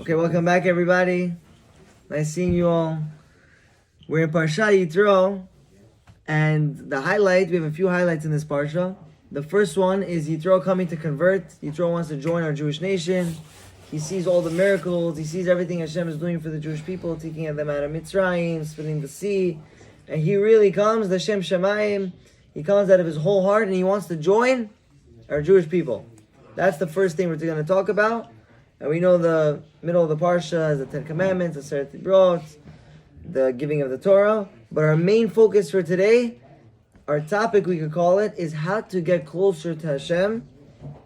Okay, welcome back, everybody. Nice seeing you all. We're in Parashat Yitro, and the highlight, we have a few highlights in this parsha. The first one is Yitro coming to convert. Yitro wants to join our Jewish nation. He sees all the miracles. He sees everything Hashem is doing for the Jewish people, taking them out of Mitzrayim, splitting the sea. And he really comes, the Shem Shemayim. He comes out of his whole heart, and he wants to join our Jewish people. That's the first thing we're going to talk about. And we know the middle of the parsha is the Ten Commandments, the Seret Dibrot, the giving of the Torah. But our main focus for today, our topic we could call it, is how to get closer to Hashem,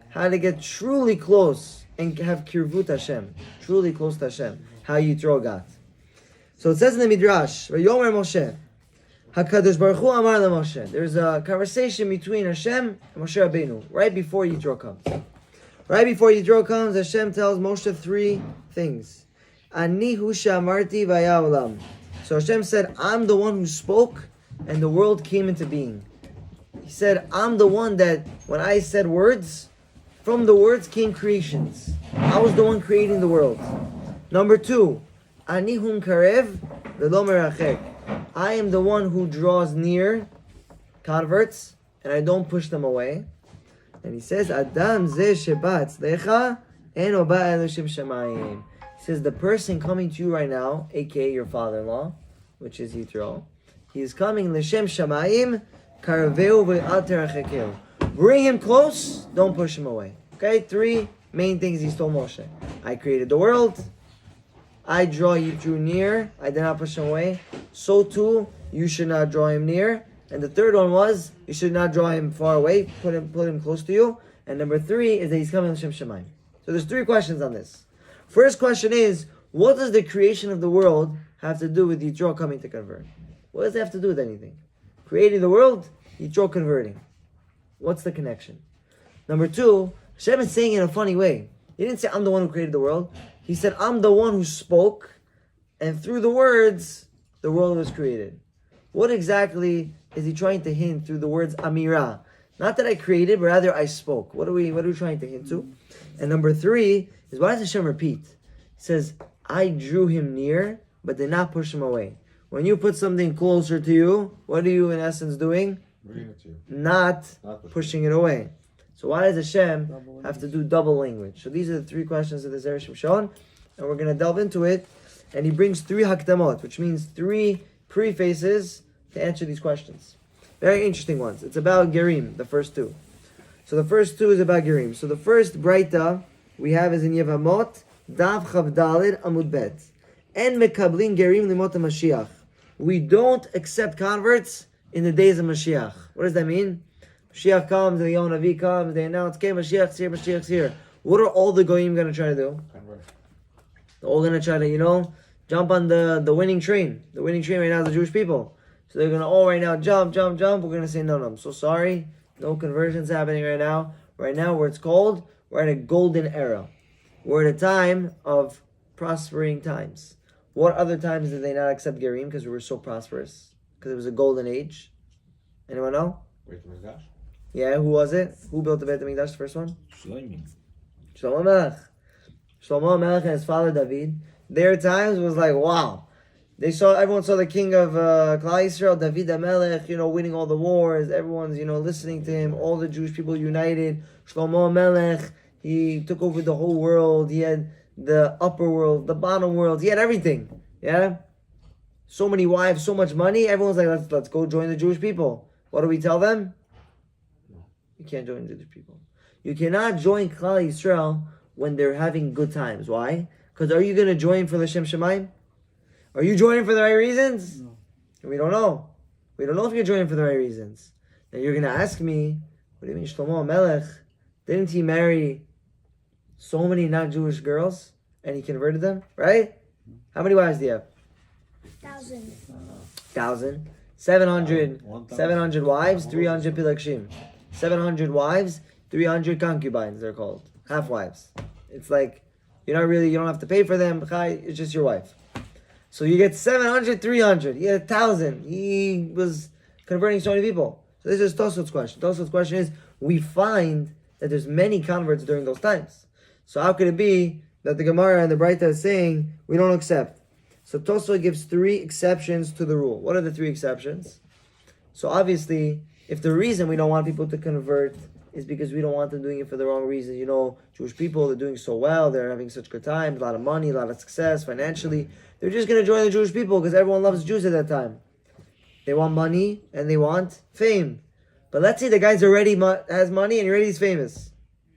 how to get truly close and have kirvut Hashem, truly close to Hashem, how Yitro got. So it says in the Midrash, Vayomer Moshe, HaKadosh Baruch Hu Amar LaMoshe. There's a conversation between Hashem and Moshe Rabbeinu, right before Yitro comes. Right before Yitro comes, Hashem tells Moshe three things. Ani hu she'amarti v'haya olam. So Hashem said, I'm the one who spoke and the world came into being. He said, I'm the one that, when I said words, from the words came creations. I was the one creating the world. Number two, Ani hum karev v'lo merachek. I am the one who draws near converts and I don't push them away. And he says, Adam ze shebatz lecha eno ba eloshim shemayim. He says, the person coming to you right now, aka your father-in-law, which is Yitro, he is coming l'shem shemayim karaveu ve'al terachekeu. Bring him close, don't push him away. Okay, three main things he told Moshe. I created the world. I draw Yitro near. I did not push him away. So too, you should not draw him near. And the third one was, you should not draw him far away, put him close to you. And number three is that he's coming L'Shem Shemayim. So there's three questions on this. First question is, what does the creation of the world have to do with Yitro coming to convert? What does it have to do with anything? Creating the world, Yitro converting. What's the connection? Number two, Hashem is saying it in a funny way. He didn't say, I'm the one who created the world. He said, I'm the one who spoke, and through the words, the world was created. What exactly is he trying to hint through the words Amira? Not that I created, but rather I spoke. What are we trying to hint to? And number three is, why does Hashem repeat? He says, I drew him near, but did not push him away. When you put something closer to you, what are you in essence doing? Bringing it to you. Not pushing it away. So why does Hashem have to do double language? So these are the three questions of the Zera Shimshon, and we're going to delve into it. And he brings three hakdamot, which means three prefaces to answer these questions. Very interesting ones. It's about Gerim, the first two. So the first two is about Gerim. So the first Braita we have is in Yevamot, Dav Chavdalid Amud Bet. En mekablin Gerim limot Mashiach. We don't accept converts in the days of Mashiach. What does that mean? Mashiach comes, the Gaon Avi comes, they announce, okay, Mashiach's here, Mashiach's here. What are all the Goyim going to try to do? Convert. They're all going to try to, jump on the winning train. The winning train right now is the Jewish people. So they're going to all right now jump. We're going to say, no, I'm so sorry. No conversions happening right now. Right now, where it's cold, we're at a golden era. We're at a time of prospering times. What other times did they not accept Gerim because we were so prosperous? Because it was a golden age. Anyone know? Beit HaMikdash. Yeah, who was it? Who built the Beit HaMikdash, the first one? Shlomi. Shlomo Melech. Shlomo Melech and his father David. Their times was like, wow. Everyone saw the king of Klal Yisrael, David HaMelech, winning all the wars. Everyone's, listening to him. All the Jewish people united. Shlomo Melech, he took over the whole world. He had the upper world, the bottom world. He had everything. Yeah? So many wives, so much money. Everyone's like, let's go join the Jewish people. What do we tell them? You can't join the Jewish people. You cannot join Klal Yisrael when they're having good times. Why? Because are you going to join for L'Shem Shemayim? Are you joining for the right reasons? No. We don't know. We don't know if you're joining for the right reasons. Now you're going to ask me, what do you mean Shlomo Melech? Didn't he marry so many non-Jewish girls and he converted them? Right? How many wives do you have? 1,000. 700 wives, 300 pilakshim. 700 wives, 300 concubines, they're called. Half wives. It's like, you don't have to pay for them. It's just your wife. So you get 700, 300. He had 1,000. He was converting so many people. So this is Tosfot's question. Tosfot's question is, we find that there's many converts during those times. So how could it be that the Gemara and the Braita is saying we don't accept. So Tosfot gives 3 exceptions to the rule. What are the 3 exceptions? So obviously, if the reason we don't want people to convert is because we don't want them doing it for the wrong reasons. You know, Jewish people, they're doing so well, they're having such good times, a lot of money, a lot of success financially. They're just going to join the Jewish people because everyone loves Jews at that time. They want money and they want fame. But let's say the guy's already has money and already he's famous.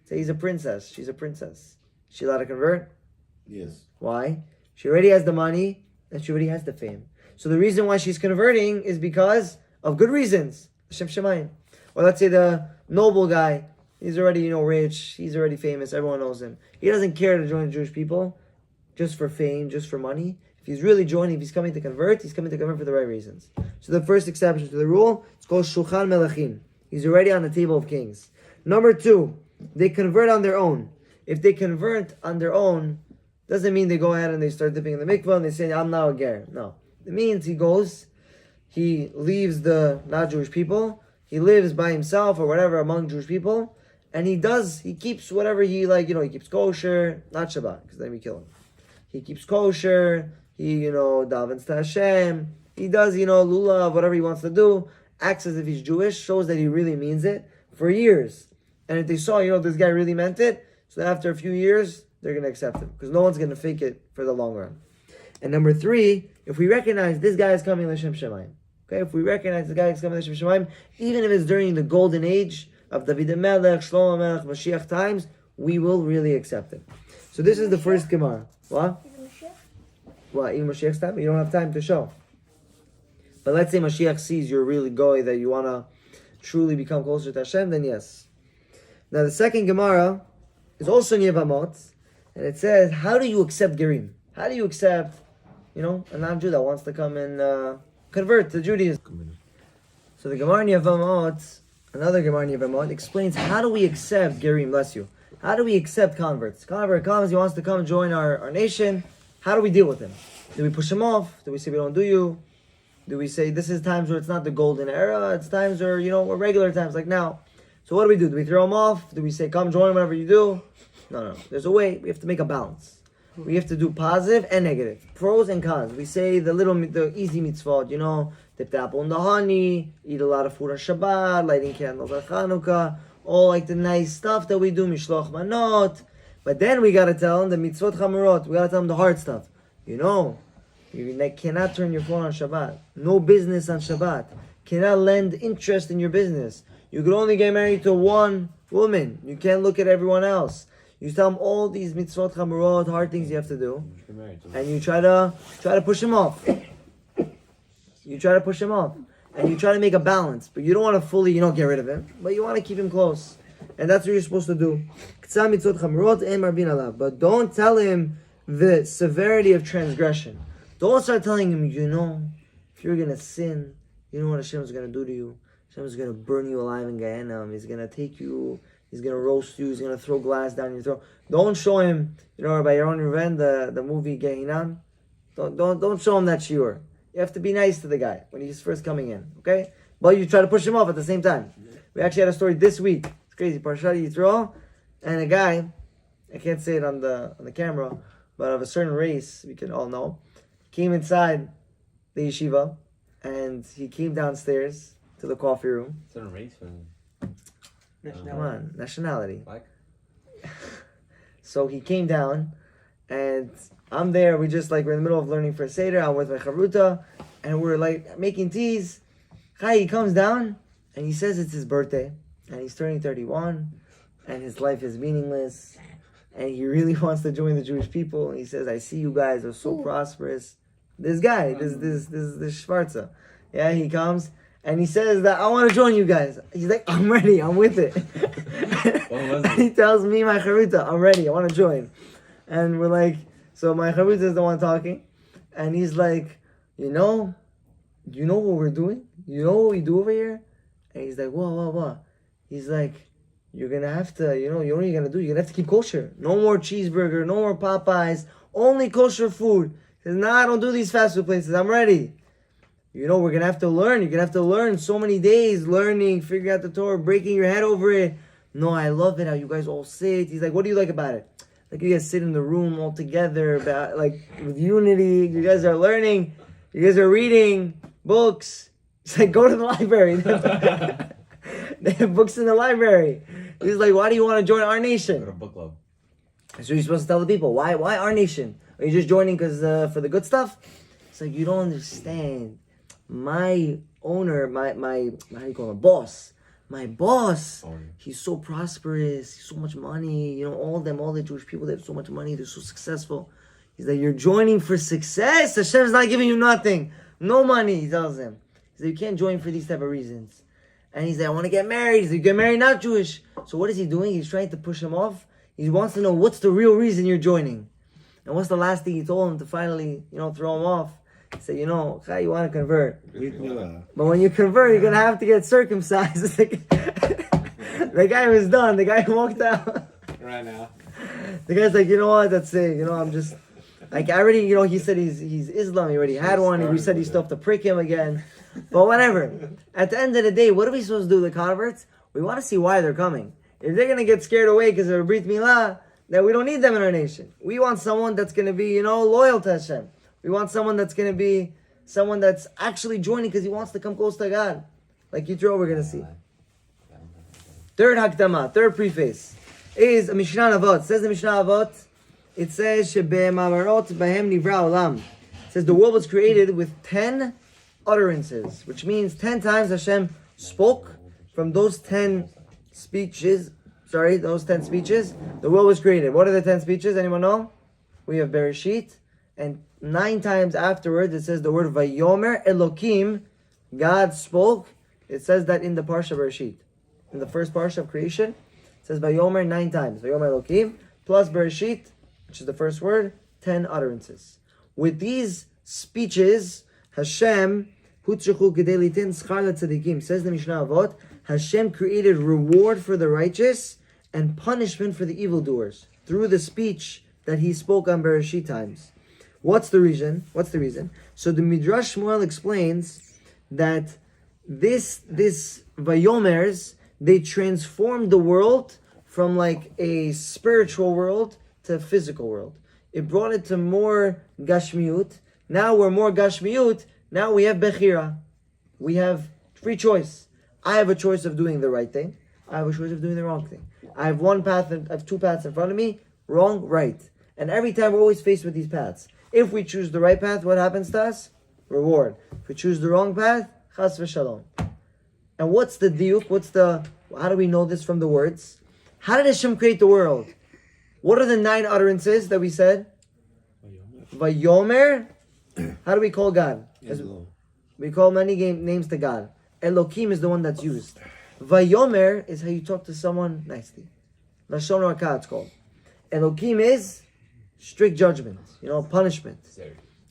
Say he's a princess, she's a princess. Is she allowed to convert? Yes. Why? She already has the money and she already has the fame. So the reason why she's converting is because of good reasons. Shem Shemayim. Or let's say the noble guy, he's already, rich, he's already famous, everyone knows him. He doesn't care to join the Jewish people just for fame, just for money. If he's really joining, if he's coming to convert, he's coming to convert for the right reasons. So the first exception to the rule, it's called Shulchan Melachim. He's already on the table of kings. Number 2, they convert on their own. If they convert on their own, doesn't mean they go ahead and they start dipping in the mikvah and they say, I'm now a ger. No. It means he leaves the not Jewish people, he lives by himself or whatever among Jewish people, and he keeps whatever he he keeps kosher, not Shabbat, because then we kill him. He keeps kosher, he, davens to Hashem, he does, lulav, whatever he wants to do, acts as if he's Jewish, shows that he really means it for years. And if they saw, this guy really meant it, so then after a few years, they're going to accept him, because no one's going to fake it for the long run. And number 3, if we recognize this guy is coming L'Shem Shemayim, okay, if we recognize the guy is coming L'Shem Shemayim, even if it's during the golden age of David Melech, Shlomo Melech, Mashiach times, we will really accept it. So this is the first Gemara. What? What? Even Mashiach's time? You don't have time to show. But let's say Mashiach sees you're really goy, that you want to truly become closer to Hashem, then yes. Now the second Gemara is also in Yevamot, and it says, how do you accept Gerim? How do you accept, a non-Jew that wants to come and convert to Judaism? So the Gemara in Yevamot, another Gemara in Yevamot, explains how do we accept Gerim, bless you. How do we accept converts? Convert comes, he wants to come join our nation. How do we deal with him? Do we push him off? Do we say we don't do you? Do we say this is times where it's not the golden era, it's times where, we're regular times like now. So what do we do? Do we throw him off? Do we say come join whatever you do? No. There's a way. We have to make a balance. We have to do positive and negative, pros and cons. We say the easy mitzvot, dip the apple in the honey, eat a lot of food on Shabbat, lighting candles on Chanukah, all like the nice stuff that we do, mishloch manot. But then we gotta tell them the mitzvot chamurot. We gotta tell them the hard stuff. You cannot turn your phone on Shabbat. No business on Shabbat. Cannot lend interest in your business. You could only get married to one woman. You can't look at everyone else. You tell them all these mitzvot chamurot, hard things you have to do, and you try to push him off. You try to push him off, and you try to make a balance, but you don't want to fully, get rid of him, but you want to keep him close, and that's what you're supposed to do. But don't tell him the severity of transgression. Don't start telling him, if you're gonna sin, you know what Hashem is gonna do to you. Hashem is gonna burn you alive in Gaon. He's gonna take you. He's going to roast you. He's going to throw glass down your throat. Don't show him, by your own revenge, the movie Gaon. Don't show him that shiur. You have to be nice to the guy when he's first coming in, okay? But you try to push him off at the same time. We actually had a story this week. It's crazy. Parashat Yitro, and a guy, I can't say it on the camera, but of a certain race, we can all know, came inside the yeshiva, and he came downstairs to the coffee room. Certain race, man. Come on, nationality. Black? So he came down, and I'm there. We're in the middle of learning for Seder. I'm with my charuta, and we're making teas. He comes down, and he says it's his birthday, and he's turning 31, and his life is meaningless, and he really wants to join the Jewish people. And he says, I see you guys are so prosperous. This guy, this Schwarza. Yeah, he comes. And he says that I want to join you guys. He's like, I'm ready. I'm with it. What was it? He tells me, my charuta, I'm ready. I want to join. And we're like, so my charuta is the one talking. And he's like, you know what we're doing? You know what we do over here? And he's like, what? He's like, you're going to have to, you know what you're going to do? You're going to have to keep kosher. No more cheeseburger, no more Popeyes, only kosher food. He says, I don't do these fast food places. I'm ready. We're going to have to learn. You're going to have to learn so many days, learning, figuring out the Torah, breaking your head over it. No, I love it how you guys all sit. He's like, what do you like about it? Like you guys sit in the room all together, about, like with unity. You guys are learning. You guys are reading books. It's like go to the library. They have books in the library. He's like, why do you want to join our nation? Go to book club. So you're supposed to tell the people why our nation? Are you just joining because for the good stuff? It's like you don't understand. My owner, my how do you call him? Boss. My boss. He's so prosperous. He's so much money. You know, all the Jewish people, they have so much money. They're so successful. He's like, you're joining for success. Hashem's not giving you nothing. No money, he tells him. He's like, you can't join for these type of reasons. And he's like, I want to get married. He's like, get married, not Jewish. So what is he doing? He's trying to push him off. He wants to know what's the real reason you're joining. And what's the last thing he told him to finally, throw him off? He said, you want to convert. But when you convert, you're going to have to get circumcised. The guy was done. The guy walked out. Right now. The guy's like, you know what? That's it. I'm just... Like, I already, he said he's Islam. He already had one. We said he still have to prick him again. But whatever. At the end of the day, what are we supposed to do, the converts? We want to see why they're coming. If they're going to get scared away because of a Brit Milah, then we don't need them in our nation. We want someone that's going to be, loyal to Hashem. We want someone that's going to be someone that's actually joining because he wants to come close to God. Like Yitro, we're going to see. Third Hakdama, third preface, is a Mishnah Avot. It says the Mishnah Avot, it says, Shebe'mamarot bahem nivra olam. It says the world was created with 10 utterances, which means 10 times Hashem spoke. From those 10 speeches, the world was created. What are the 10 speeches? Anyone know? We have Bereshit, and 9 times afterwards it says the word Vayomer Elokim, God spoke. It says that in the Parsha Bereshit. In the first Parsha of creation, it says Vayomer 9 times. Vayomer Elokim, plus Bereshit, which is the first word, 10 utterances. With these speeches, Hashem, Hutzruchu Gedei Litin Schar LaTzadikim, says the Mishnah Avot, Hashem created reward for the righteous and punishment for the evildoers through the speech that he spoke on Bereshit times. What's the reason? So the Midrash Shmuel explains that this Vayomers, they transformed the world from like a spiritual world to a physical world. It brought it to more Gashmiut. Now we're more Gashmiut. Now we have Bechira. We have free choice. I have a choice of doing the right thing. I have a choice of doing the wrong thing. I have one path, and I have 2 paths in front of me, wrong, right. And every time we're always faced with these paths. If we choose the right path, what happens to us? Reward. If we choose the wrong path, chas v'shalom. And what's the diuk? How do we know this from the words? How did Hashem create the world? What are the 9 utterances that we said? Vayomer. How do we call God? We call many names to God. Elokim is the one that's used. Vayomer is how you talk to someone nicely. Lashon Rakah it's called. Elokim is strict judgment, punishment.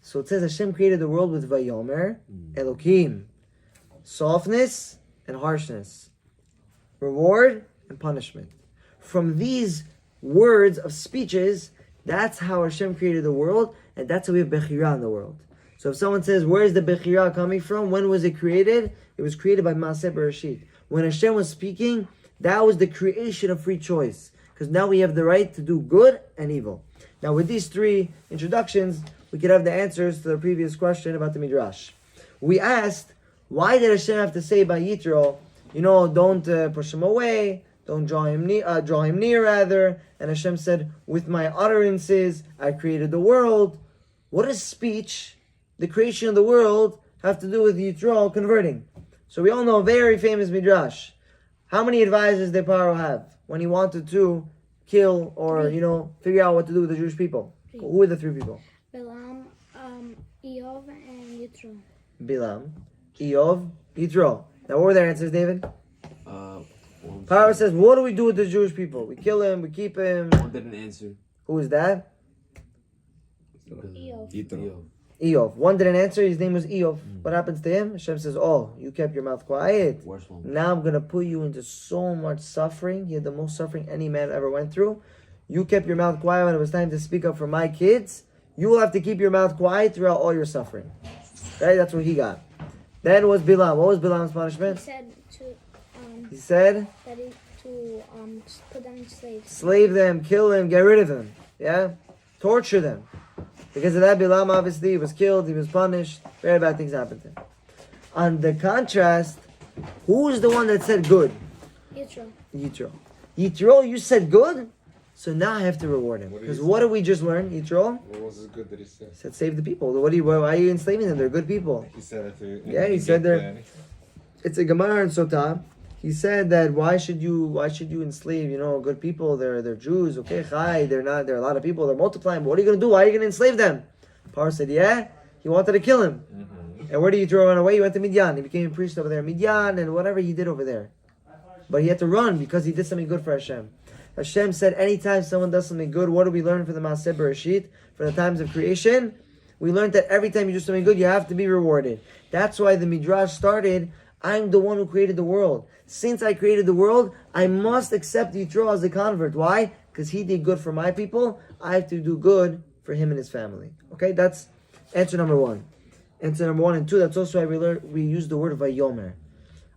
So it says Hashem created the world with Vayomer, Elokim, softness and harshness, reward and punishment. From these words of speeches, that's how Hashem created the world, and that's how we have Bechira in the world. So if someone says, where is the Bechira coming from? When was it created? It was created by Maaseh Bereshit. When Hashem was speaking, that was the creation of free choice. Because now we have the right to do good and evil. Now with these 3 introductions, we could have the answers to the previous question about the Midrash. We asked, why did Hashem have to say by Yitro, don't push him away, don't draw him near rather. And Hashem said, with my utterances, I created the world. What does speech, the creation of the world, have to do with Yitro converting? So we all know a very famous Midrash. How many advisors did Paro have when he wanted to kill or, figure out what to do with the Jewish people? Who were the 3 people? Bilam, Eov, and Yitro. Bilam, Eov, Yitro. Now what were their answers, David? Paro says, what do we do with the Jewish people? We kill him, we keep him. One didn't answer. Who is that? Eov. Eov. One didn't answer, his name was Eov. What happens to him? Hashem says, you kept your mouth quiet. Now I'm going to put you into so much suffering. He had the most suffering any man ever went through. You kept your mouth quiet when it was time to speak up for my kids. You will have to keep your mouth quiet throughout all your suffering. Right? That's what he got. Then was Bilam. What was Bilam's punishment? He said that to put them in slaves. Slave them, kill them, get rid of them. Yeah? Torture them. Because of that, Bilam obviously he was killed, he was punished, very bad things happened to him. On the contrast, who's the one that said good? Yitro. Yitro. Yitro, you said good? So now I have to reward him. Because what did we just learn, Yitro? What was it good that he said? He said save the people. Why are you enslaving them? They're good people. He said it to Yeah, he said they're... It's a Gemara in Sotah. He said that why should you enslave, good people? They're Jews, okay, chai, they're not, there are a lot of people, they're multiplying, but what are you going to do? Why are you going to enslave them? Parah said, yeah, he wanted to kill him. And where did he run away? He went to Midian. He became a priest over there. Midian and whatever he did over there. But he had to run because he did something good for Hashem. Hashem said, anytime someone does something good, what do we learn from the Maaseh Bereshit? From the times of creation? We learned that every time you do something good, you have to be rewarded. That's why the Midrash started, I'm the one who created the world. Since I created the world, I must accept Yitro as a convert. Why? Because he did good for my people. I have to do good for him and his family. Okay, that's answer number one. Answer number 1 and 2, that's also why we use the word Vayomer.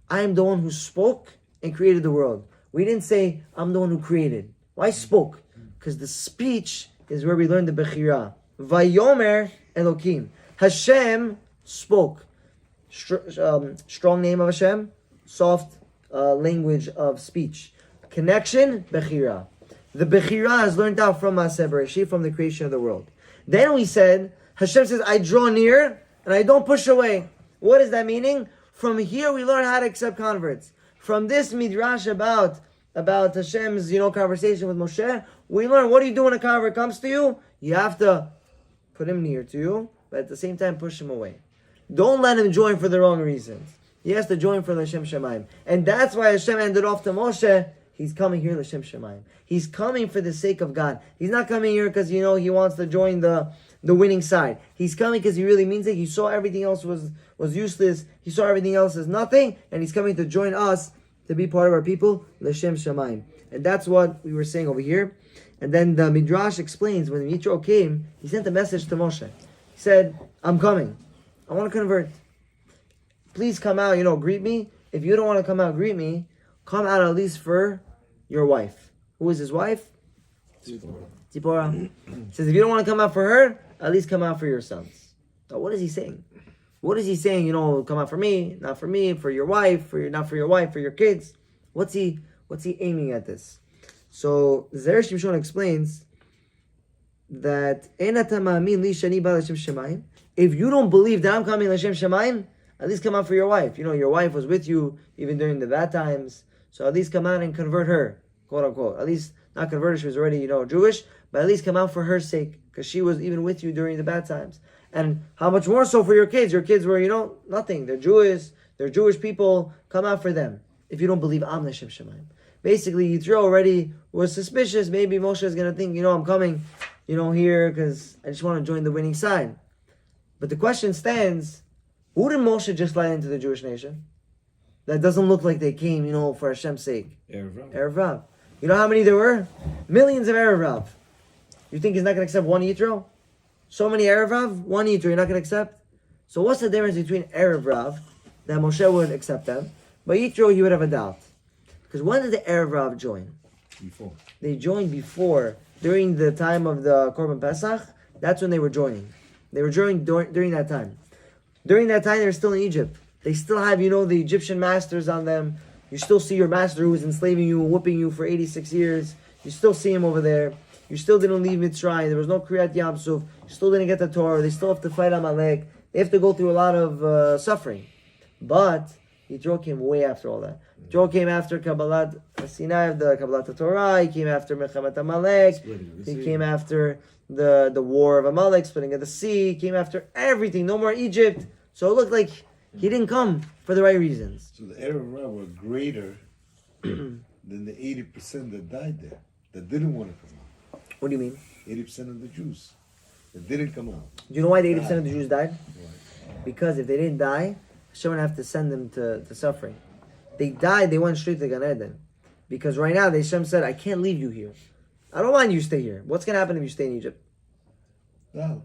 I am the one who spoke and created the world. We didn't say, I'm the one who created. Why spoke? Because the speech is where we learn the Bechira. Vayomer Elokim. Hashem spoke. Strong name of Hashem, soft language of speech. Connection, Bechira. The Bechira is learned out from Maaseh Bereshit, from the creation of the world. Then we said, Hashem says, I draw near and I don't push away. What is that meaning? From here we learn how to accept converts. From this midrash about Hashem's conversation with Moshe, we learn what do you do when a convert comes to you? You have to put him near to you, but at the same time push him away. Don't let him join for the wrong reasons. He has to join for L'Shem Shemaim. And that's why Hashem ended off to Moshe. He's coming here L'Shem Shemaim. He's coming for the sake of God. He's not coming here because, he wants to join the winning side. He's coming because he really means it. He saw everything else was useless. He saw everything else as nothing. And he's coming to join us to be part of our people, L'Shem Shemaim. And that's what we were saying over here. And then the Midrash explains, when Yitro came, he sent a message to Moshe. He said, I'm coming. I want to convert. Please come out, greet me. If you don't want to come out, greet me. Come out at least for your wife. Who is his wife? Zipporah. He says, if you don't want to come out for her, at least come out for your sons. Now, what is he saying? What is he saying? Come out for me, not for me, for your wife, not for your wife, for your kids. What's he aiming at this? So Zera Shimshon explains that if you don't believe that I'm coming L'Shem Shemaim, at least come out for your wife. Your wife was with you even during the bad times. So at least come out and convert her, quote unquote. At least not convert her, she was already, Jewish, but at least come out for her sake, because she was even with you during the bad times. And how much more so for your kids? Your kids were, nothing. They're Jewish people. Come out for them. If you don't believe I'm L'Shem Shemaim. Basically, Yitro already was suspicious. Maybe Moshe is going to think, I'm coming, here because I just want to join the winning side. But the question stands, who did Moshe just let into the Jewish nation? That doesn't look like they came, for Hashem's sake. Erev Rav. You know how many there were? Millions of Erev Rav. You think he's not going to accept one Yitro? So many Erev Rav, one Yitro you're not going to accept? So what's the difference between Erev Rav, that Moshe would accept them, but Yitro he would have a doubt? Because when did the Erev Rav join? Before. They joined before, during the time of the Korban Pesach. That's when they were joining. They were joining during that time. During that time, they were still in Egypt. They still have, the Egyptian masters on them. You still see your master who was enslaving you and whipping you for 86 years. You still see him over there. You still didn't leave Mitzrayim. There was no Kriyat Yam Suf. You still didn't get the Torah. They still have to fight Amalek. They have to go through a lot of suffering. But Yitro came way after all that. Yitro came after Kabbalat Sinai, the Kabbalat Torah. He came after Mechamat Amalek. He came after the war of Amalek, splitting of the sea. He came after everything. No more Egypt. So it looked like he didn't come for the right reasons. So the Erev Rav were greater than the 80% that died there, that didn't want to come out. What do you mean? 80% of the Jews that didn't come out. Do you know why the 80% of the Jews died? Because if they didn't die, Hashem would have to send them to suffering. They died, they went straight to Gan Eden. Because right now, Hashem said, I can't leave you here. I don't mind you stay here. What's going to happen if you stay in Egypt? No.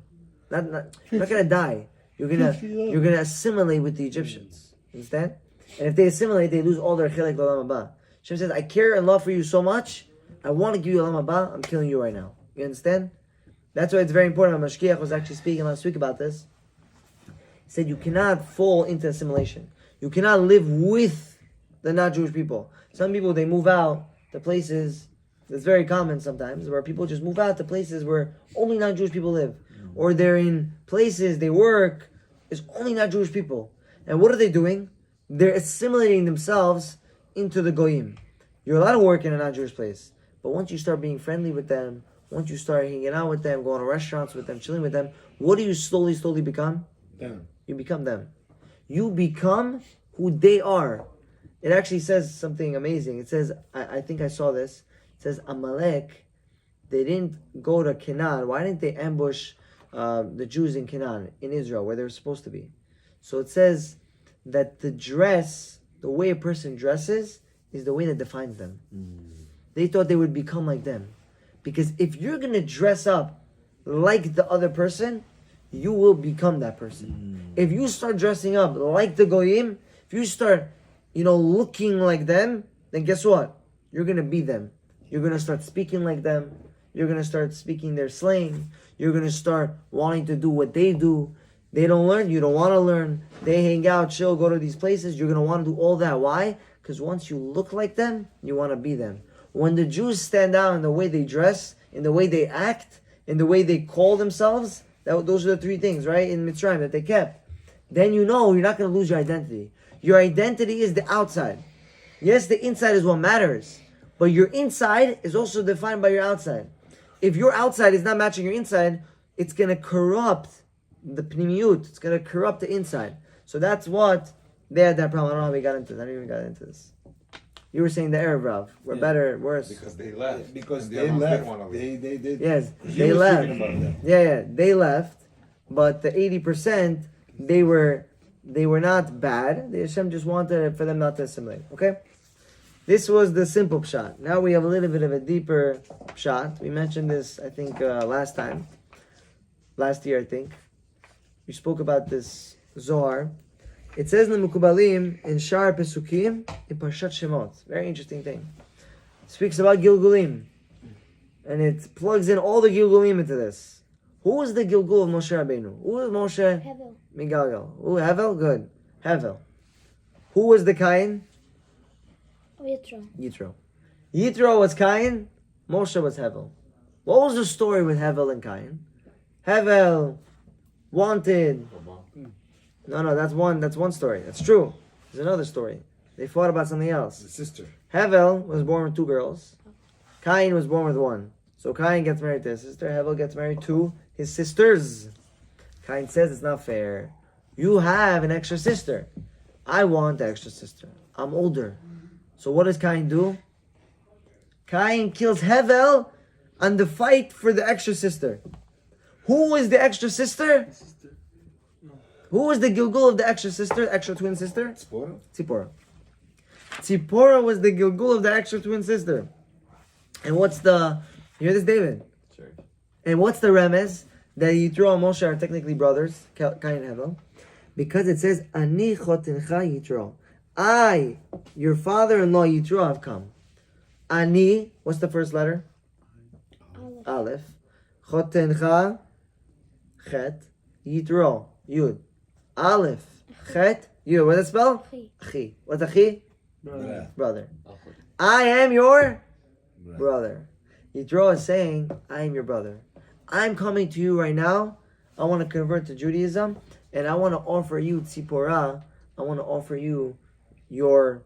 You're not going to die. You're gonna assimilate with the Egyptians. Understand? And if they assimilate, they lose all their chilek l'olam haba. Hashem says, I care and love for you so much, I want to give you olam haba, I'm killing you right now. You understand? That's why it's very important. Mashkiach was actually speaking last week about this. He said you cannot fall into assimilation. You cannot live with the not Jewish people. Some people, they move out to places, it's very common sometimes, where people just move out to places where only not Jewish people live. Or they're in places, they work, it's only not Jewish people. And what are they doing? They're assimilating themselves into the Goyim. You're allowed to work in a not Jewish place. But once you start being friendly with them, once you start hanging out with them, going to restaurants with them, chilling with them, what do you slowly become? Them. You become them. You become who they are. It actually says something amazing. It says, I think I saw this. It says, Amalek, they didn't go to Canaan. Why didn't they ambush the Jews in Canaan, in Israel, where they were supposed to be? So it says that the dress, the way a person dresses, is the way that defines them. They thought they would become like them. Because if you're going to dress up like the other person, you will become that person. If you start dressing up like the Goyim, if you start, looking like them, then guess what? You're going to be them. You're going to start speaking like them. You're going to start speaking their slang. You're going to start wanting to do what they do. They don't learn. You don't want to learn. They hang out, chill, go to these places. You're going to want to do all that. Why? Because once you look like them, you want to be them. When the Jews stand out in the way they dress, in the way they act, in the way they call themselves, those are the three things, right, in Mitzrayim that they kept. Then you know you're not going to lose your identity. Your identity is the outside. Yes, the inside is what matters. But your inside is also defined by your outside. If your outside is not matching your inside, it's going to corrupt the pnimiyut. It's going to corrupt the inside. So that's what they had that problem. I don't know how we got into this. I didn't even got into this. You were saying the Arab Rav. We're better, worse. Because they left. Because And they are not left. one of They it. did. Yes, You they were left. speaking about them. Yeah, they left. But the 80%, they were not bad. The Hashem just wanted for them not to assimilate. Okay? This was the simple pshat. Now we have a little bit of a deeper pshat. We mentioned this, I think, last year, I think. We spoke about this Zohar. It says in the Mukubalim, in Shar Pesukim, in Parashat Shemot. Very interesting thing. It speaks about Gilgulim. And it plugs in all the Gilgulim into this. Who was the Gilgul of Moshe Rabbeinu? Who was Moshe? Hevel. Migalgal. Who? Hevel? Good. Hevel. Who was the Cain? Yitro. Yitro. Yitro was Cain. Moshe was Hevel. What was the story with Hevel and Cain? Hevel wanted... No, that's one story. That's true. There's another story. They fought about something else. The sister. Hevel was born with 2 girls. Cain was born with 1. So Cain gets married to his sister. Hevel gets married to his sisters. Cain says it's not fair. You have an extra sister. I want the extra sister. I'm older. So what does Cain do? Cain kills Hevel on the fight for the extra sister. Who was the extra sister? Who was the Gilgul of the extra sister, extra twin sister? Tzipora. Tzipora was the Gilgul of the extra twin sister. And what's the... You hear this, David? Sure. And what's the remez? That Yitro and Moshe are technically brothers, Cain and Hevel. Because it says, Ani chotincha Yitro. I, your father-in-law Yitro, have come. Ani, what's the first letter? Aleph. Chotincha, Chet. Yitro, Yud. Aleph, Chet, Yud. What does it spell? Chi. What's a chi? Brother. I am your brother. Yitro is saying, I am your brother. I'm coming to you right now. I want to convert to Judaism, and I want to offer you Tzipora. I want to offer you your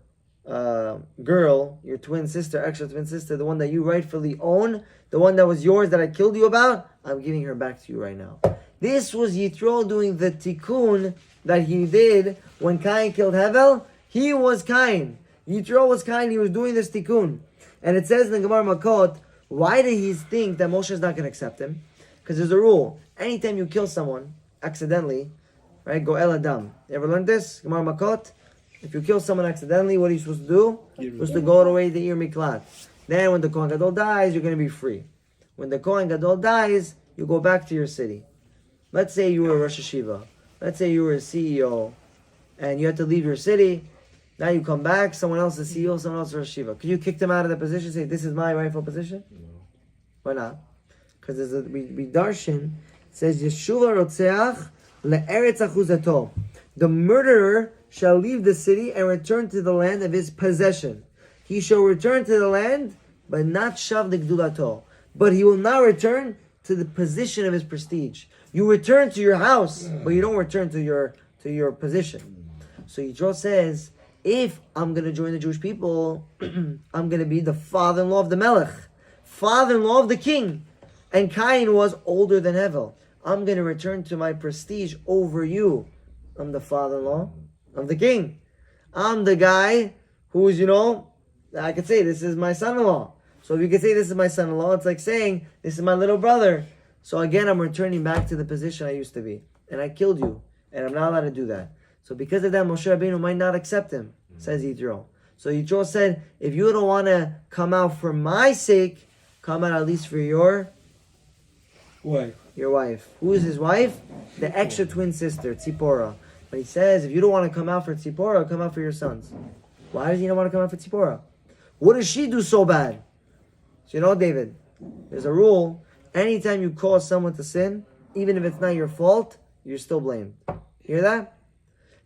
girl, your twin sister, extra twin sister, the one that you rightfully own, the one that was yours that I killed you about. I'm giving her back to you right now. This was Yitro doing the tikkun that he did when Cain killed Hevel. He was Cain. Yitro was Cain. He was doing this tikkun. And it says in the Gemara Makot, why did he think that Moshe is not going to accept him? Because there's a rule. Anytime you kill someone accidentally, right? Go el adam. You ever learned this? Gemara Makot. If you kill someone accidentally, what are you supposed to do? You're supposed to go away the Ir Miklat. Then when the Kohen Gadol dies, you're going to be free. When the Kohen Gadol dies, you go back to your city. Let's say you were a Rosh Hashiva. Let's say you were a CEO and you had to leave your city. Now you come back, someone else is CEO, someone else is Rosh Hashiva. Could you kick them out of the position and say, this is my rightful position? No. Why not? because we darshan, it says, Yeshuva rotzeach le'eretz achuzato. The murderer shall leave the city and return to the land of his possession. He shall return to the land, but not shav legdulato. But he will not return to the position of his prestige. You return to your house, but you don't return to your position. So Yitro says, if I'm going to join the Jewish people, I'm going to be the father-in-law of the Melech, father-in-law of the king. And Cain was older than Hevel. I'm going to return to my prestige over you. I'm the father-in-law of the king. I'm the guy who's, I could say this is my son-in-law. So if you could say this is my son-in-law, it's like saying this is my little brother. So again, I'm returning back to the position I used to be. And I killed you. And I'm not allowed to do that. So because of that, Moshe Rabbeinu might not accept him, says Yitro. So Yitro said, if you don't want to come out for my sake, come out at least for your wife. Who is his wife? The extra twin sister, Tzipora. But he says, if you don't want to come out for Tzipora, come out for your sons. Why does he not want to come out for Tzipora? What does she do so bad? So David, there's a rule. Anytime you cause someone to sin, even if it's not your fault, you're still blamed. Hear that?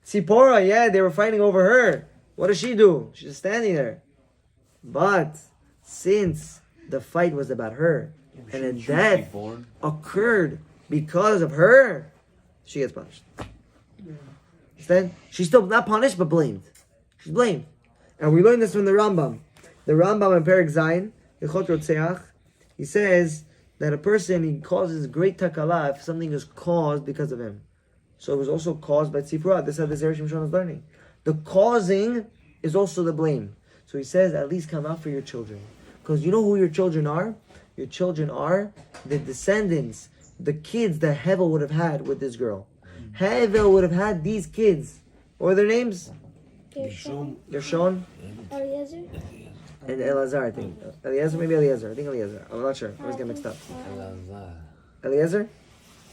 Tzipora, yeah, they were fighting over her. What does she do? She's just standing there. But since the fight was about her, and a death occurred because of her, she gets punished. Understand? She's still not punished, but blamed. She's blamed. And we learn this from the Rambam. The Rambam in Perek Zayin, Yichot Rotzeach, he says that a person, he causes great takala if something is caused because of him. So it was also caused by Tzipora. This is how the Zera Shimshon is learning. The causing is also the blame. So he says, at least come out for your children. Because you know who your children are? Your children are the descendants, the kids that Hevel would have had with this girl. Hevel would have had these kids. What were their names? Gershon. Eliezer? And Elazar, I think. Eliezer, maybe Eliezer. I think Eliezer. I'm not sure. I always get mixed up. Eliezer?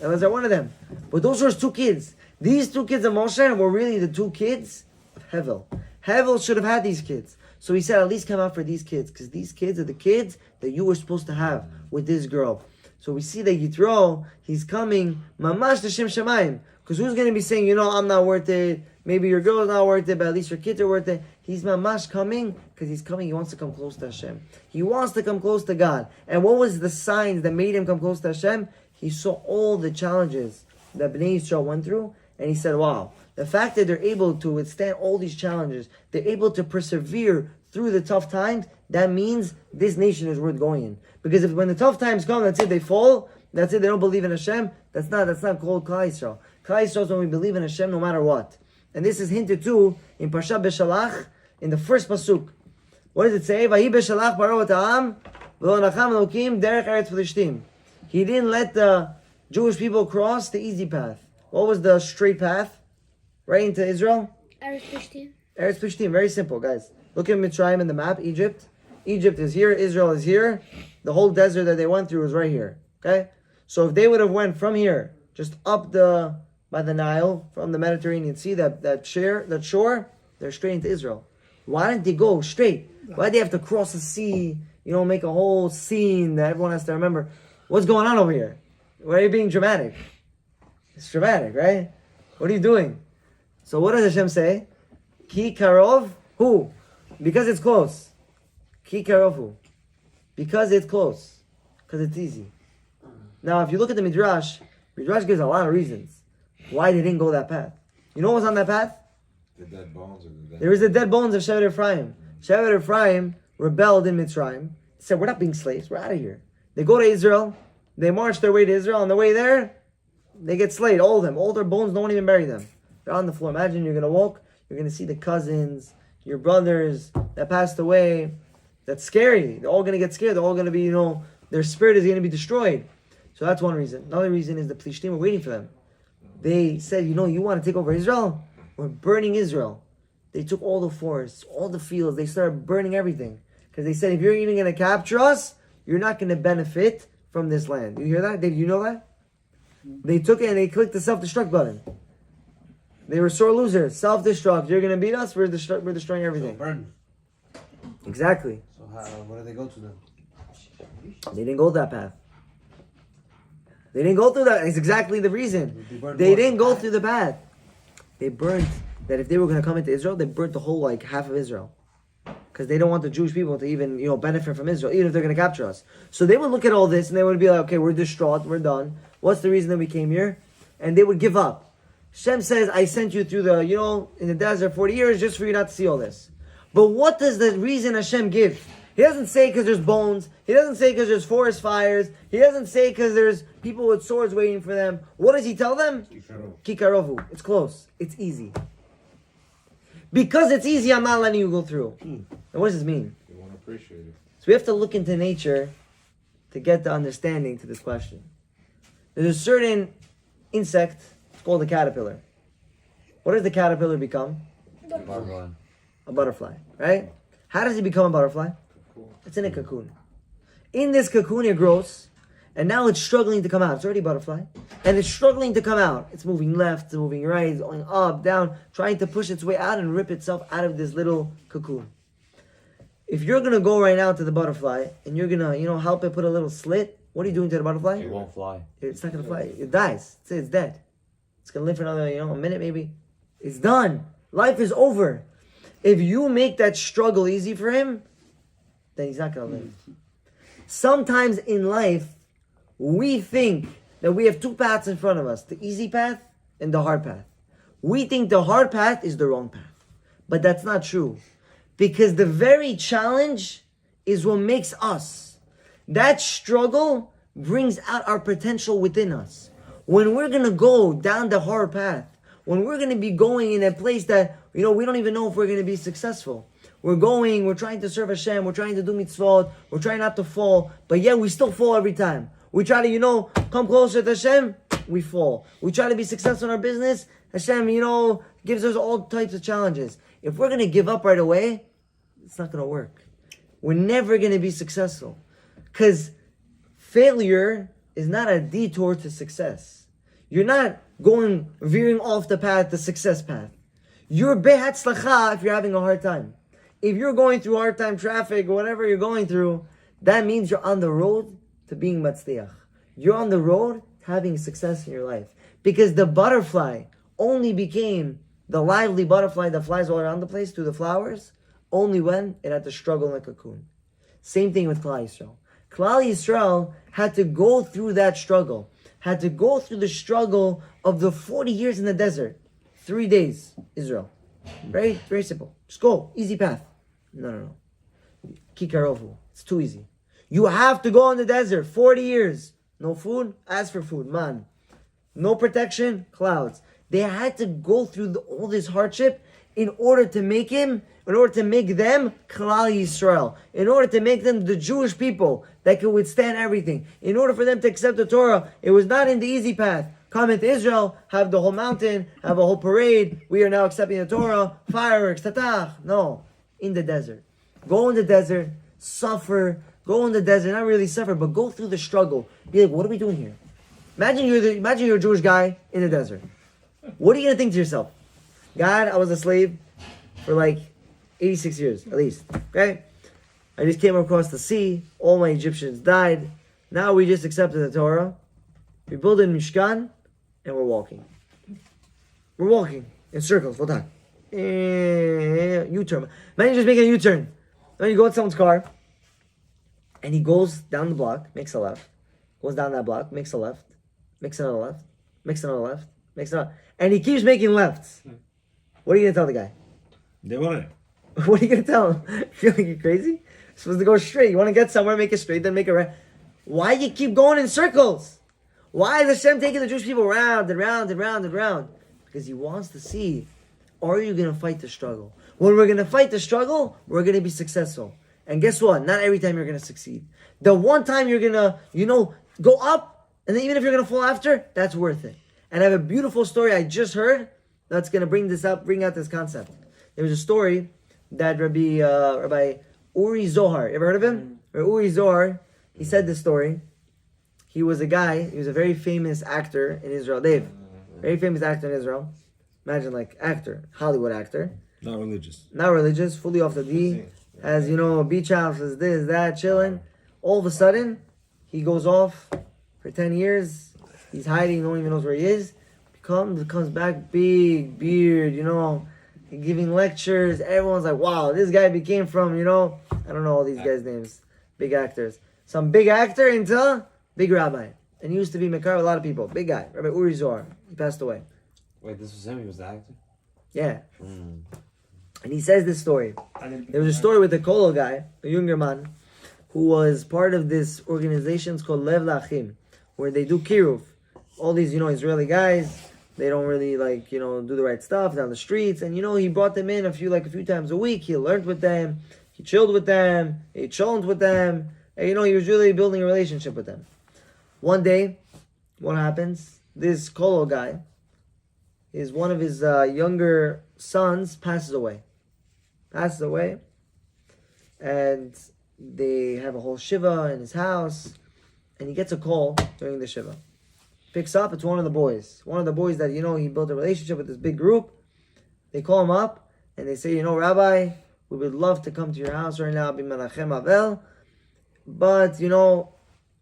Elazar, one of them. But those were his two kids. These two kids of Moshe were really the two kids of Hevel. Hevel should have had these kids. So he said, at least come out for these kids, because these kids are the kids that you were supposed to have with this girl. So we see that Yitro, he's coming, mamash l'shem shamayim. Because who's going to be saying, I'm not worth it, maybe your girl is not worth it, but at least your kids are worth it. He's mamash coming, because he's coming, he wants to come close to Hashem. He wants to come close to God. And what was the signs that made him come close to Hashem? He saw all the challenges that Bnei Yisrael went through, and he said, wow, the fact that they're able to withstand all these challenges, they're able to persevere through the tough times, that means this nation is worth going in. Because if when the tough times come, that's it, they fall, that's it, they don't believe in Hashem, that's not called Klal Yisrael. Klal Yisrael is when we believe in Hashem no matter what. And this is hinted to in Parashat Beshalach, in the first pasuk. What does it say? Vahi Beshalach Paro Ta'am, V'lo Nacham Elokim Derech Eretz Filishtim. He didn't let the Jewish people cross the easy path. What was the straight path? Right into Israel? Eretz Plishtim. Eretz Plishtim. Very simple, guys. Look at Mitzrayim in the map, Egypt. Egypt is here, Israel is here. The whole desert that they went through was right here. Okay? So if they would have went from here, just up by the Nile, from the Mediterranean Sea, that shore, they're straight into Israel. Why didn't they go straight? Why did they have to cross the sea, make a whole scene that everyone has to remember? What's going on over here? Why are you being dramatic? It's dramatic, right? What are you doing? So what does Hashem say? Ki karov, who? Because it's close. Ki karov, who? Because it's close. Because it's easy. Now, if you look at the Midrash gives a lot of reasons why they didn't go that path. You know what was on that path? The dead bones. There was the dead bones of Shevet Ephraim. Shevet Ephraim rebelled in Mitzrayim. They said, we're not being slaves. We're out of here. They go to Israel. They march their way to Israel. On the way there, they get slayed. All of them. All their bones, no one even bury them. They're on the floor. Imagine you're going to walk. You're going to see the cousins, your brothers that passed away. That's scary. They're all going to get scared. They're all going to be, their spirit is going to be destroyed. So that's one reason. Another reason is the Plishtim were waiting for them. They said, you want to take over Israel? We're burning Israel. They took all the forests, all the fields. They started burning everything. Because they said, if you're even going to capture us, you're not going to benefit from this land. You hear that? Did you know that? They took it and they clicked the self-destruct button. They were sore losers. Self-destruct. You're going to beat us, we're destroying everything. So burn. Exactly. So where did they go to then? They didn't go that path. They didn't go through that. It's exactly the reason. They didn't go through the path. They burnt that if they were going to come into Israel, they burnt the whole like half of Israel. Because they don't want the Jewish people to even, benefit from Israel, even if they're going to capture us. So they would look at all this and they would be like, okay, we're distraught, we're done. What's the reason that we came here? And they would give up. Hashem says, I sent you through the, in the desert 40 years just for you not to see all this. But what does the reason Hashem give? He doesn't say because there's bones. He doesn't say because there's forest fires. He doesn't say because there's people with swords waiting for them. What does he tell them? Kikarovu. It's close. It's easy. Because it's easy, I'm not letting you go through. And what does this mean? You want to appreciate it. So we have to look into nature to get the understanding to this question. There's a certain insect, it's called a caterpillar. What does the caterpillar become? A butterfly, right? How does it become a butterfly? It's in a cocoon. In this cocoon it grows, and now it's struggling to come out. It's already a butterfly, and it's struggling to come out. It's moving left, it's moving right, it's going up, down, trying to push its way out and rip itself out of this little cocoon. If you're going to go right now to the butterfly, and you're going to, help it put a little slit, what are you doing to the butterfly? It won't fly. It's not going to fly. It dies. It's dead. It's going to live for another, a minute maybe. It's done. Life is over. If you make that struggle easy for him, then he's not going to live. Sometimes in life, we think that we have two paths in front of us, the easy path and the hard path. We think the hard path is the wrong path. But that's not true. Because the very challenge is what makes us. That struggle brings out our potential within us. When we're going to go down the hard path, when we're going to be going in a place that, we don't even know if we're going to be successful. We're trying to serve Hashem, we're trying to do mitzvot, we're trying not to fall, but yet we still fall every time. We try to, come closer to Hashem, we fall. We try to be successful in our business, Hashem, gives us all types of challenges. If we're going to give up right away, it's not going to work. We're never going to be successful. Because failure is not a detour to success. You're not veering off the path, the success path. You're behatzlacha if you're having a hard time. If you're going through hard time traffic or whatever you're going through, that means you're on the road to being matzliach. You're on the road to having success in your life. Because the butterfly only became the lively butterfly that flies all around the place through the flowers only when it had to struggle in a cocoon. Same thing with Klal Yisrael. Klal Yisrael had to go through that struggle. Had to go through the struggle of the 40 years in the desert. 3 days, Israel. Very, very simple. Just go. Easy path. No. Kikarovu. It's too easy. You have to go in the desert. 40 years. No food? Ask for food. Man. No protection? Clouds. They had to go through all this hardship in order to make them Klal Yisrael. In order to make them the Jewish people that could withstand everything. In order for them to accept the Torah, it was not in the easy path. Come into Israel, have the whole mountain, have a whole parade. We are now accepting the Torah, fireworks, tatach. No, in the desert. Go in the desert, suffer. Go in the desert, not really suffer, but go through the struggle. Be like, what are we doing here? Imagine you're a Jewish guy in the desert. What are you going to think to yourself? God, I was a slave for like 86 years, at least. Okay? I just came across the sea. All my Egyptians died. Now we just accepted the Torah. We build a Mishkan, and we're walking. We're walking in circles. Hold on. U-turn. Imagine just making a U-turn. Then you go in someone's car, and he goes down the block, makes a left, goes down that block, makes a left, makes another left, makes another left, makes another, and he keeps making lefts. What are you going to tell the guy? They want it. What are you going to tell him? You feel like you're crazy? You're supposed to go straight. You want to get somewhere, make it straight, then make it right. Why do you keep going in circles? Why is Hashem taking the Jewish people round and round and round and round? Because He wants to see, are you going to fight the struggle? When we're going to fight the struggle, we're going to be successful. And guess what? Not every time you're going to succeed. The one time you're going to, go up, and then even if you're going to fall after, that's worth it. And I have a beautiful story I just heard that's going to bring out this concept. There was a story that Rabbi Uri Zohar, you ever heard of him? Rabbi Uri Zohar, he said this story. He was a very famous actor in Israel. Dave, very famous actor in Israel. Imagine actor, Hollywood actor. Not religious. Not religious, fully off the D. Has, beach houses, this, that, chilling. All of a sudden, he goes off for 10 years, He's hiding, no one even knows where he is. Comes back, big beard, giving lectures. Everyone's like, wow, this guy became from, I don't know all these guys' names, big actors. Some big actor into big rabbi. And he used to be Mekar with a lot of people. Big guy, Rabbi Uri Zohar. He passed away. Wait, this was him? He was the actor? Yeah. And he says this story. There was a story with a Kolo guy, a younger man, who was part of this organization called Lev Lachim, where they do kiruv. All these, Israeli guys, they don't really do the right stuff down the streets. And he brought them in a few times a week. He learned with them, he chilled with them, he ate sholent with them. And he was really building a relationship with them. One day, what happens? This Kolo guy, one of his younger sons passes away. And they have a whole shiva in his house, and he gets a call during the shiva. Picks up, it's one of the boys that he built a relationship with this big group. They call him up and they say, Rabbi, we would love to come to your house right now, b'menachem avel, but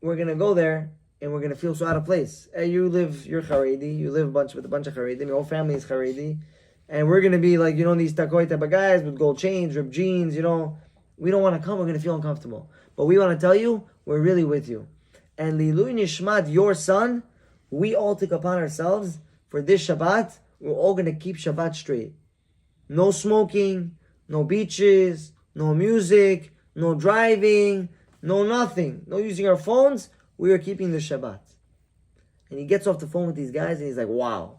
we're gonna go there and we're gonna feel so out of place. Hey, you're Haredi, you live with a bunch of Haredim, your whole family is Haredi. And we're going to be like, these takoi type of guys with gold chains, ripped jeans, we don't want to come, we're going to feel uncomfortable. But we want to tell you, we're really with you. And Lilui Nishmat, your son, we all took upon ourselves, for this Shabbat, we're all going to keep Shabbat straight. No smoking, no beaches, no music, no driving, no nothing. No using our phones, we are keeping the Shabbat. And he gets off the phone with these guys and he's like, wow.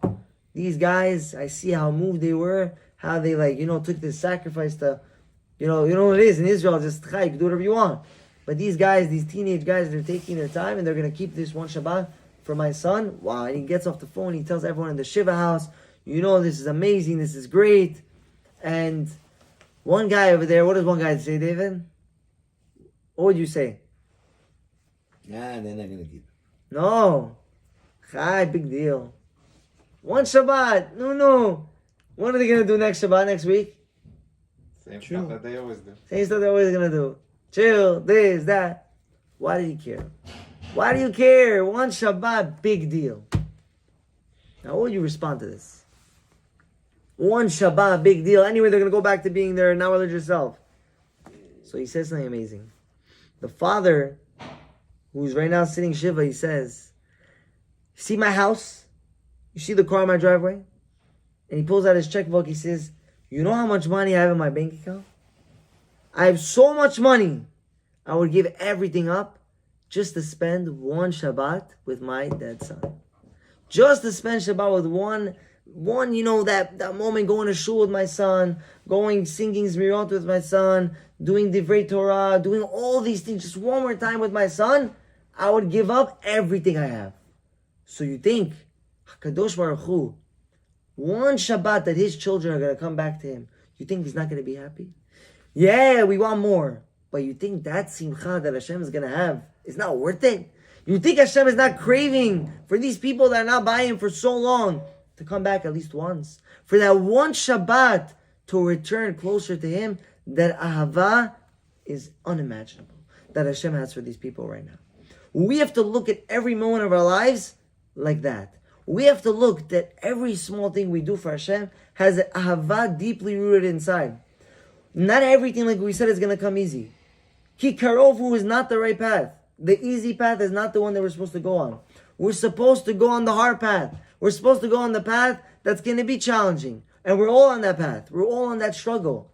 These guys, I see how moved they were, how they took this sacrifice to, what it is in Israel, just you can do whatever you want. But these guys, these teenage guys, they're taking their time and they're going to keep this one Shabbat for my son. Wow. And he gets off the phone, he tells everyone in the Shiva house, this is amazing, this is great. And one guy over there, what does one guy say, David? What would you say? Yeah, they're not going to keep. No. Chai, big deal. One Shabbat. No. What are they going to do next Shabbat, next week? Same stuff that they always do. Same stuff they're always going to do. Chill, this, that. Why do you care? Why do you care? One Shabbat, big deal. Now, how would you respond to this? One Shabbat, big deal. Anyway, they're going to go back to being their now religious self. So he says something amazing. The father, who's right now sitting Shiva, he says, see my house? You see the car in my driveway? And he pulls out his checkbook. He says, you know how much money I have in my bank account? I have so much money. I would give everything up just to spend one Shabbat with my dead son. Just to spend Shabbat with one that moment going to shul with my son, singing Zmirot with my son, doing Divrei Torah, doing all these things just one more time with my son, I would give up everything I have. So you think, HaKadosh Baruch Hu, one Shabbat that his children are going to come back to him, you think he's not going to be happy? Yeah, we want more. But you think that simcha that Hashem is going to have is not worth it? You think Hashem is not craving for these people that are not by him for so long to come back at least once? For that one Shabbat to return closer to him, that ahava is unimaginable that Hashem has for these people right now. We have to look at every moment of our lives like that. We have to look that every small thing we do for Hashem has an ahava deeply rooted inside. Not everything, like we said, is going to come easy. Ki karovu is not the right path. The easy path is not the one that we're supposed to go on. We're supposed to go on the hard path. We're supposed to go on the path that's going to be challenging. And we're all on that path. We're all on that struggle.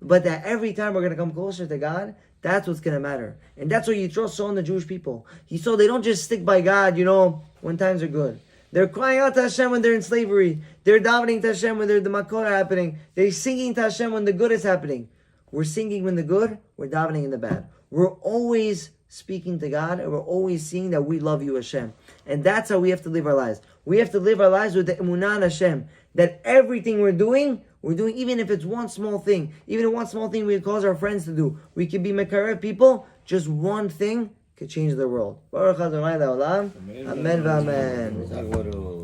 But that every time we're going to come closer to God, that's what's going to matter. And that's what Yitro saw in the Jewish people. He saw they don't just stick by God, when times are good. They're crying out to Hashem when they're in slavery. They're davening to Hashem when the makor happening. They're singing to Hashem when the good is happening. We're singing when the good, we're davening in the bad. We're always speaking to God, and we're always seeing that we love you, Hashem. And that's how we have to live our lives. We have to live our lives with the emunah in Hashem. That everything we're doing, even if it's one small thing. Even if one small thing we cause our friends to do. We could be mekarev people. Just one thing could change the world. Baruch Adonai Le'olam. Amen v'amen.